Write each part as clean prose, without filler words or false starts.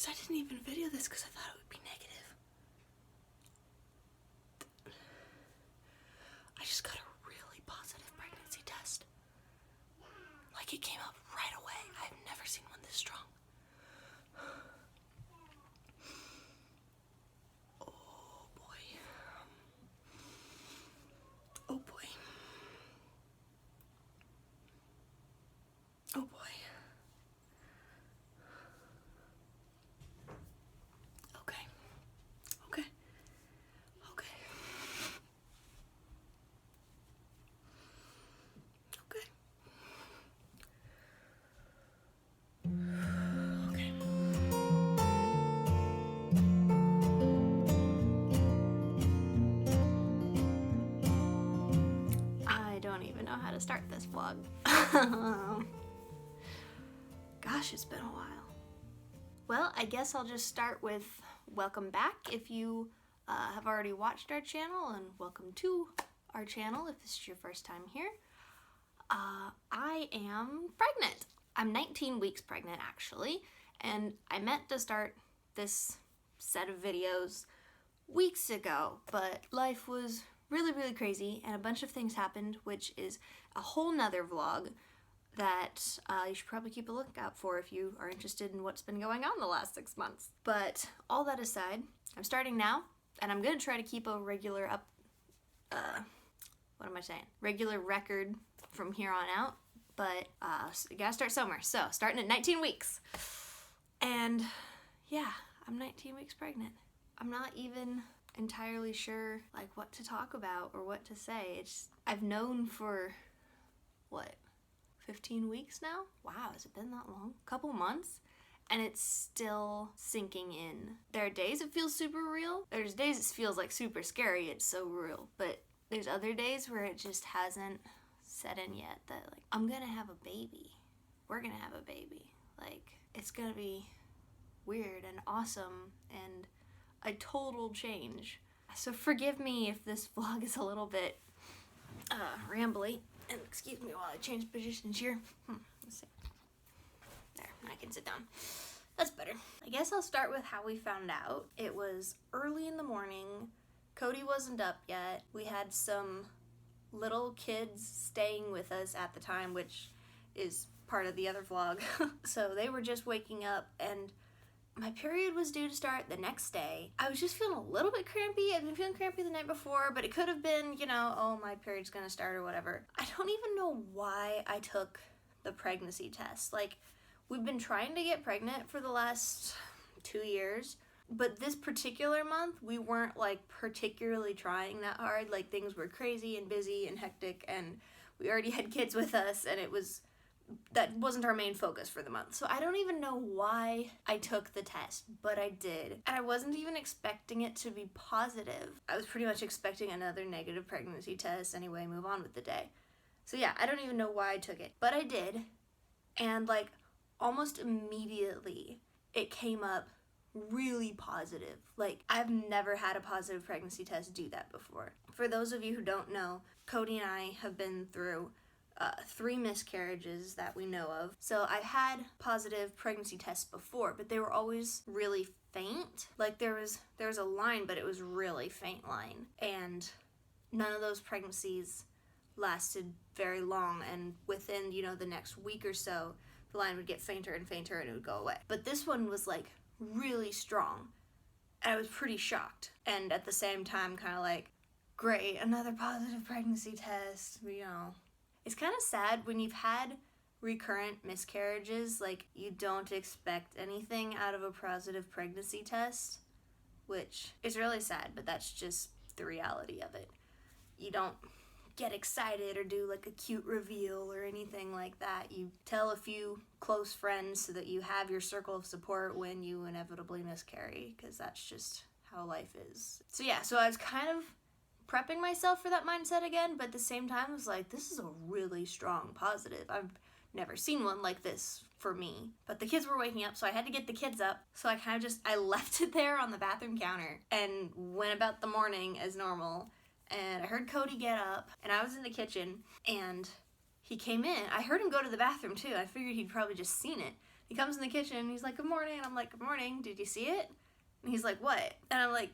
guys, I didn't even video this because I thought it would be negative. I just got a really positive pregnancy test. Like, it came up right away. I've never seen one this strong. Oh boy. Oh boy. Oh boy. Okay. Okay. Okay. Okay. Okay. I don't even know how to start this vlog. Gosh, it's been a while. Well, I guess I'll just start with welcome back if you have already watched our channel, and welcome to our channel if this is your first time here. I am pregnant. I'm 19 weeks pregnant actually, and I meant to start this set of videos weeks ago, but life was really crazy and a bunch of things happened, which is a whole nother vlog that you should probably keep a lookout for if you are interested in what's been going on the last 6 months. But all that aside, I'm starting now, and I'm gonna try to keep a regular regular record from here on out, but you gotta start somewhere. So, starting at 19 weeks. And yeah, I'm 19 weeks pregnant. I'm not even entirely sure like what to talk about or what to say. I've known for, what, 15 weeks now? Wow, has it been that long? A couple months? And it's still sinking in. There are days it feels super real. There's days it feels like super scary, it's so real. But there's other days where it just hasn't set in yet that like, I'm gonna have a baby. We're gonna have a baby. Like, it's gonna be weird and awesome and a total change. So forgive me if this vlog is a little bit rambly. And excuse me while I change positions here. Let's see. There, I can sit down. That's better. I guess I'll start with how we found out. It was early in the morning. Cody wasn't up yet. We had some little kids staying with us at the time, which is part of the other vlog. So they were just waking up, and my period was due to start the next day. I was just feeling a little bit crampy. I'd been feeling crampy the night before, but it could have been, you know, oh, my period's gonna start or whatever. I don't even know why I took the pregnancy test. Like, we've been trying to get pregnant for the last 2 years, but this particular month, we weren't like particularly trying that hard. Like, things were crazy and busy and hectic, and we already had kids with us, and that wasn't our main focus for the month. So I don't even know why I took the test, but I did. And I wasn't even expecting it to be positive. I was pretty much expecting another negative pregnancy test anyway, move on with the day. So yeah, I don't even know why I took it, but I did. And like almost immediately it came up really positive. Like, I've never had a positive pregnancy test do that before. For those of you who don't know, Cody and I have been through 3 miscarriages that we know of. So I've had positive pregnancy tests before, but they were always really faint. Like, there was a line, but it was really faint line. And none of those pregnancies lasted very long, and within, you know, the next week or so, the line would get fainter and fainter and it would go away. But this one was like really strong. And I was pretty shocked. And at the same time, kind of like, great, another positive pregnancy test, you know. It's kind of sad when you've had recurrent miscarriages, like, you don't expect anything out of a positive pregnancy test, which is really sad, but that's just the reality of it. You don't get excited or do like a cute reveal or anything like that. You tell a few close friends so that you have your circle of support when you inevitably miscarry, because that's just how life is. So yeah, so I was kind of prepping myself for that mindset again, but at the same time I was like, this is a really strong positive. I've never seen one like this for me. But the kids were waking up, so I had to get the kids up. So I left it there on the bathroom counter and went about the morning as normal. And I heard Cody get up, and I was in the kitchen, and he came in. I heard him go to the bathroom too. I figured he'd probably just seen it. He comes in the kitchen and he's like, good morning. And I'm like, good morning. Did you see it? And he's like, what? And I'm like,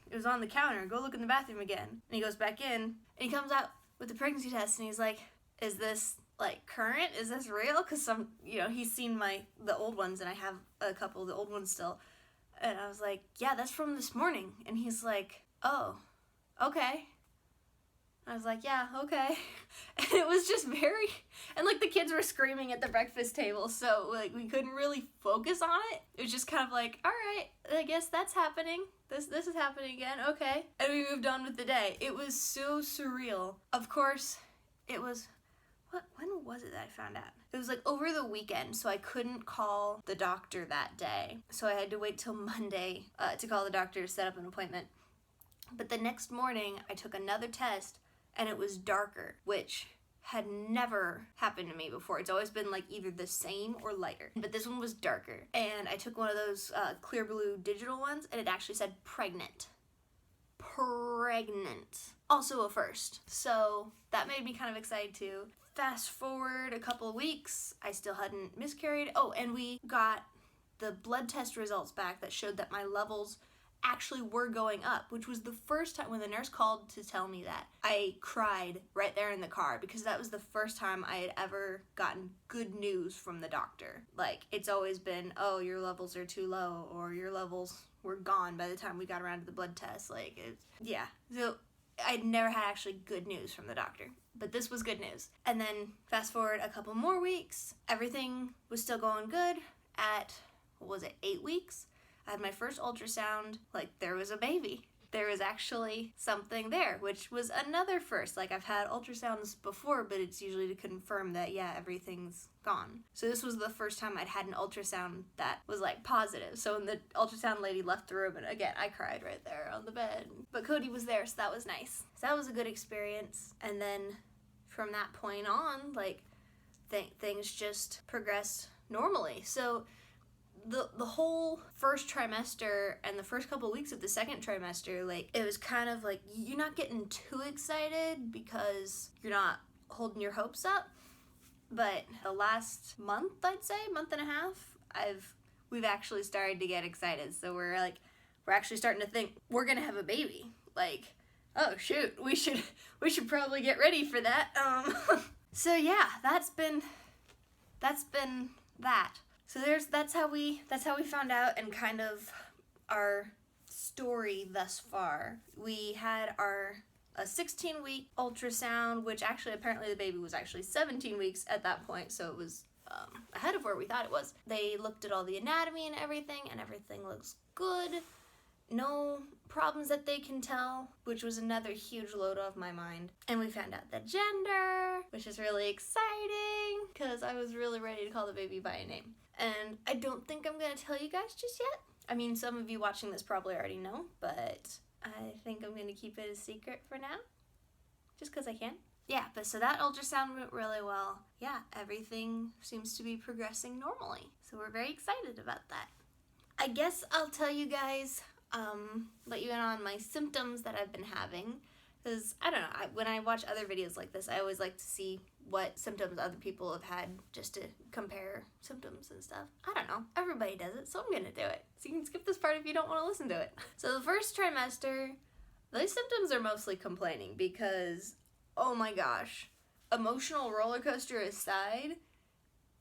it was on the counter. Go look in the bathroom again. And he goes back in and he comes out with the pregnancy test and he's like, is this like current? Is this real? Because he's seen the old ones and I have a couple of the old ones still. And I was like, yeah, that's from this morning. And he's like, oh, okay. I was like, yeah, okay. And it was just and like the kids were screaming at the breakfast table, so like we couldn't really focus on it. It was just kind of like, all right, I guess that's happening. This is happening again, okay. And we moved on with the day. It was so surreal. Of course, it was, when was it that I found out? It was like over the weekend, so I couldn't call the doctor that day. So I had to wait till Monday to call the doctor to set up an appointment. But the next morning, I took another test, and it was darker, which had never happened to me before. It's always been like either the same or lighter. But this one was darker. And I took one of those clear blue digital ones, and it actually said pregnant. Pregnant. Also a first. So that made me kind of excited too. Fast forward a couple of weeks, I still hadn't miscarried. Oh, and we got the blood test results back that showed that my levels actually were going up, which was the first time when the nurse called to tell me that. I cried right there in the car because that was the first time I had ever gotten good news from the doctor. Like, it's always been, oh, your levels are too low, or your levels were gone by the time we got around to the blood test. Like, yeah. So I'd never had actually good news from the doctor, but this was good news. And then fast forward a couple more weeks, everything was still going good. At, 8 weeks? I had my first ultrasound, like, there was a baby. There was actually something there, which was another first. Like, I've had ultrasounds before, but it's usually to confirm that, yeah, everything's gone. So this was the first time I'd had an ultrasound that was, like, positive. So when the ultrasound lady left the room, and again, I cried right there on the bed. But Cody was there, so that was nice. So that was a good experience. And then from that point on, like, things just progressed normally. So the whole first trimester and the first couple of weeks of the second trimester, like, it was kind of like you're not getting too excited because you're not holding your hopes up. But the last month, I'd say, month and a half, we've actually started to get excited. So we're actually starting to think we're gonna have a baby. Like, oh shoot, we should probably get ready for that. So yeah, that's been that. So that's how we found out, and kind of our story thus far. We had a 16-week ultrasound, which actually apparently the baby was actually 17 weeks at that point, so it was ahead of where we thought it was. They looked at all the anatomy and everything looks good. No problems that they can tell, which was another huge load off my mind. And we found out the gender, which is really exciting because I was really ready to call the baby by a name. And I don't think I'm going to tell you guys just yet. I mean, some of you watching this probably already know, but I think I'm going to keep it a secret for now, just because I can. Yeah, but so that ultrasound went really well. Yeah, everything seems to be progressing normally. So we're very excited about that. I guess I'll tell you guys, let you in on my symptoms that I've been having. Because, I don't know, when I watch other videos like this, I always like to see what symptoms other people have had just to compare symptoms and stuff. I don't know. Everybody does it, so I'm going to do it. So you can skip this part if you don't want to listen to it. So the first trimester, those symptoms are mostly complaining because, oh my gosh, emotional roller coaster aside,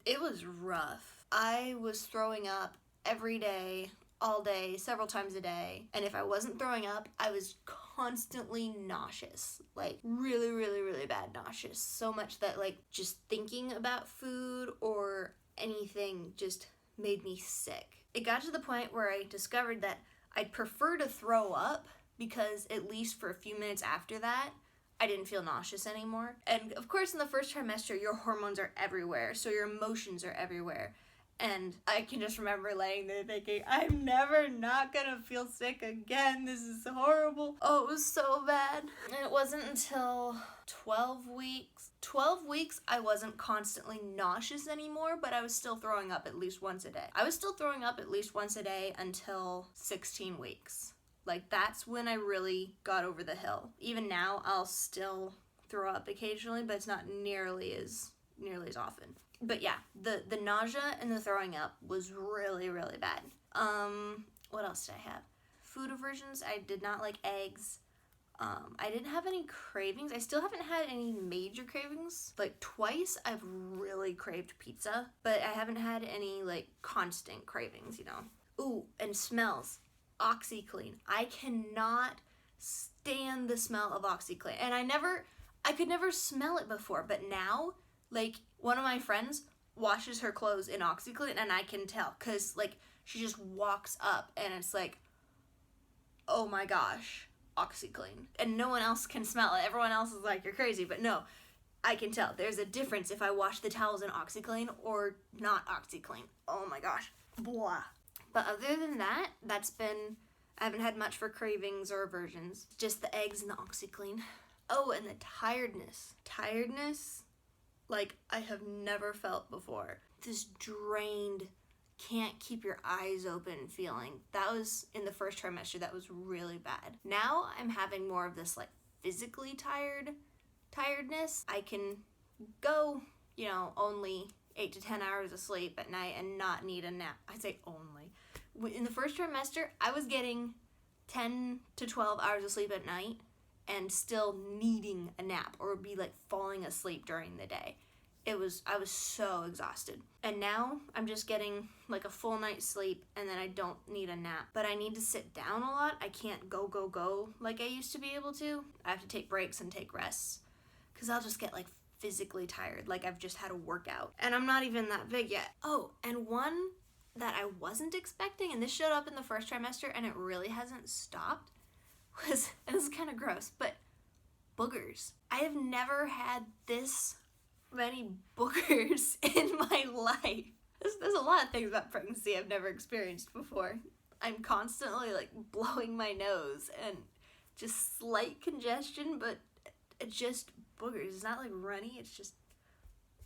it was rough. I was throwing up every day, all day, several times a day. And if I wasn't throwing up, I was constantly nauseous. Like, really, really, really bad nauseous. So much that, like, just thinking about food or anything just made me sick. It got to the point where I discovered that I'd prefer to throw up because at least for a few minutes after that, I didn't feel nauseous anymore. And of course, in the first trimester, your hormones are everywhere, so your emotions are everywhere. And I can just remember laying there thinking, I'm never not gonna feel sick again. This is horrible. Oh, it was so bad. And it wasn't until 12 weeks, I wasn't constantly nauseous anymore, but I was still throwing up at least once a day. I was still throwing up at least once a day until 16 weeks. Like, that's when I really got over the hill. Even now, I'll still throw up occasionally, but it's not nearly as often. But yeah, the nausea and the throwing up was really, really bad. What else did I have? Food aversions. I did not like eggs. I didn't have any cravings. I still haven't had any major cravings. Like twice I've really craved pizza, but I haven't had any like constant cravings, you know. Ooh, and smells. OxiClean. I cannot stand the smell of OxiClean. And I could never smell it before, but now, like, one of my friends washes her clothes in OxiClean and I can tell, cause like she just walks up and it's like, oh my gosh, OxiClean. And no one else can smell it. Everyone else is like, you're crazy, but no, I can tell. There's a difference if I wash the towels in OxiClean or not OxiClean. Oh my gosh. Blah. But other than that, I haven't had much for cravings or aversions. Just the eggs and the OxiClean. Oh, and the tiredness. Tiredness, like I have never felt before. This drained, can't keep your eyes open feeling. That was in the first trimester. That was really bad. Now I'm having more of this like physically tiredness. I can go, you know, only 8 to 10 hours of sleep at night and not need a nap. I say only. In the first trimester, I was getting 10 to 12 hours of sleep at night and still needing a nap or be like falling asleep during the day. I was so exhausted. And now I'm just getting like a full night's sleep and then I don't need a nap. But I need to sit down a lot. I can't go like I used to be able to. I have to take breaks and take rests because I'll just get like physically tired, like I've just had a workout. And I'm not even that big yet. Oh, and one that I wasn't expecting, and this showed up in the first trimester and it really hasn't stopped, was, and this is kind of gross, but boogers. I have never had this many boogers in my life. There's a lot of things about pregnancy I've never experienced before. I'm constantly like blowing my nose and just slight congestion, but it's just boogers. It's not like runny, it's just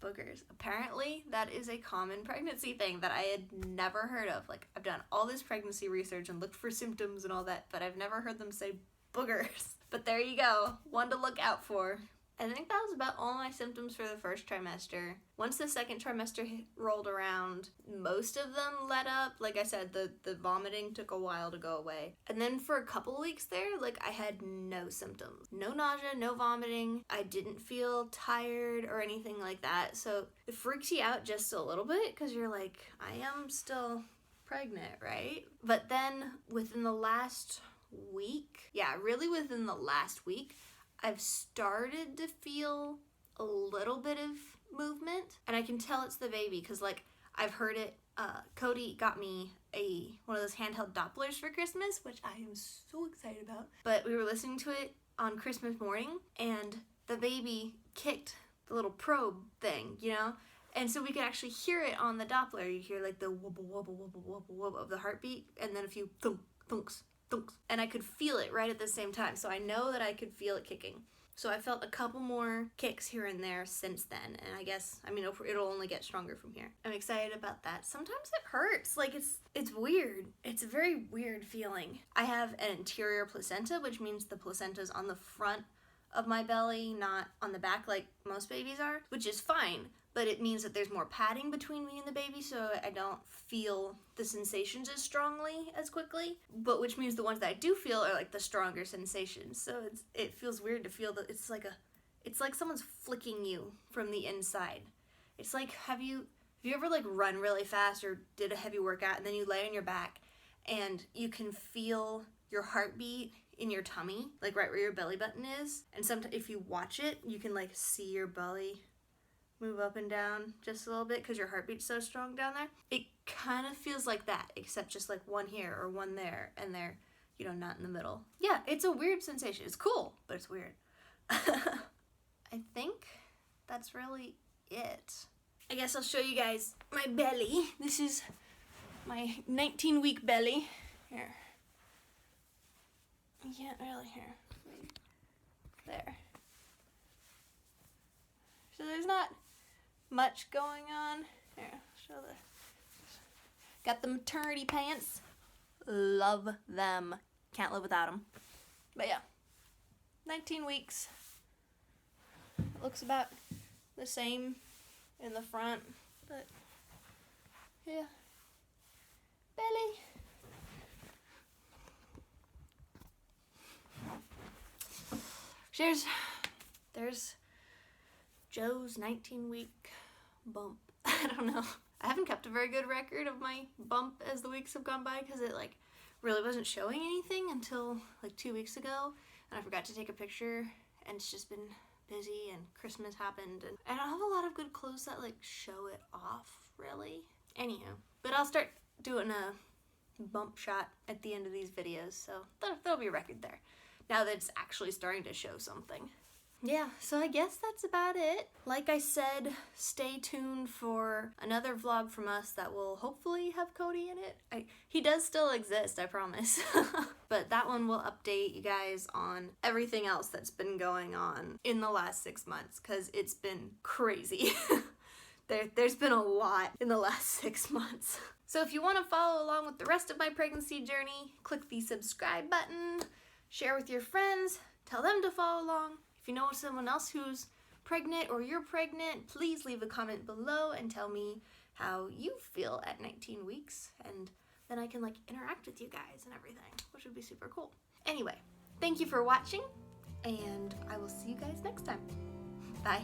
boogers. Apparently that is a common pregnancy thing that I had never heard of. Like I've done all this pregnancy research and looked for symptoms and all that, but I've never heard them say boogers. But there you go, one to look out for. I think that was about all my symptoms for the first trimester. Once the second trimester rolled around, most of them let up. Like I said, the vomiting took a while to go away. And then for a couple of weeks there, like I had no symptoms. No nausea, no vomiting. I didn't feel tired or anything like that. So it freaks you out just a little bit because you're like, I am still pregnant, right? But then within the last week, within the last week, I've started to feel a little bit of movement, and I can tell it's the baby because like I've heard it. Cody got me one of those handheld Dopplers for Christmas, which I am so excited about. But we were listening to it on Christmas morning and the baby kicked the little probe thing, you know? And so we could actually hear it on the Doppler. You hear like the wobble, wobble, wobble, wobble, wobble of the heartbeat and then a few thunk, thunks. And I could feel it right at the same time. So I know that I could feel it kicking. So I felt a couple more kicks here and there since then. And I guess, I mean, it'll only get stronger from here. I'm excited about that. Sometimes it hurts. Like it's weird. It's a very weird feeling. I have an anterior placenta, which means the placenta's on the front of my belly, not on the back like most babies are, which is fine. But it means that there's more padding between me and the baby, so I don't feel the sensations as strongly as quickly. But which means the ones that I do feel are like the stronger sensations. So it feels weird to feel that it's like someone's flicking you from the inside. It's like have you ever like run really fast or did a heavy workout and then you lay on your back and you can feel your heartbeat in your tummy, like right where your belly button is, and sometimes if you watch it, you can like see your belly move up and down just a little bit because your heartbeat's so strong down there. It kind of feels like that, except just like one here or one there, and they're, you know, not in the middle. Yeah, it's a weird sensation. It's cool, but it's weird. I think that's really it. I guess I'll show you guys my belly. This is my 19-week belly. Here. You can't really hear. There. So there's not much going on. Here, show the. Got the maternity pants. Love them. Can't live without them. But yeah, 19 weeks. looks about the same in the front, but yeah. Belly. There's Joe's 19-week bump. I don't know. I haven't kept a very good record of my bump as the weeks have gone by because it like really wasn't showing anything until like 2 weeks ago, and I forgot to take a picture, and it's just been busy and Christmas happened, and I don't have a lot of good clothes that like show it off really. Anywho, but I'll start doing a bump shot at the end of these videos, so there'll be a record there now that it's actually starting to show something. Yeah, so I guess that's about it. Like I said, stay tuned for another vlog from us that will hopefully have Cody in it. He does still exist, I promise. But that one will update you guys on everything else that's been going on in the last 6 months, because it's been crazy. There's been a lot in the last 6 months. So if you want to follow along with the rest of my pregnancy journey, click the subscribe button, share with your friends, tell them to follow along. If you know someone else who's pregnant or you're pregnant, please leave a comment below and tell me how you feel at 19 weeks, and then I can like interact with you guys and everything, which would be super cool. Anyway, thank you for watching, and I will see you guys next time. Bye.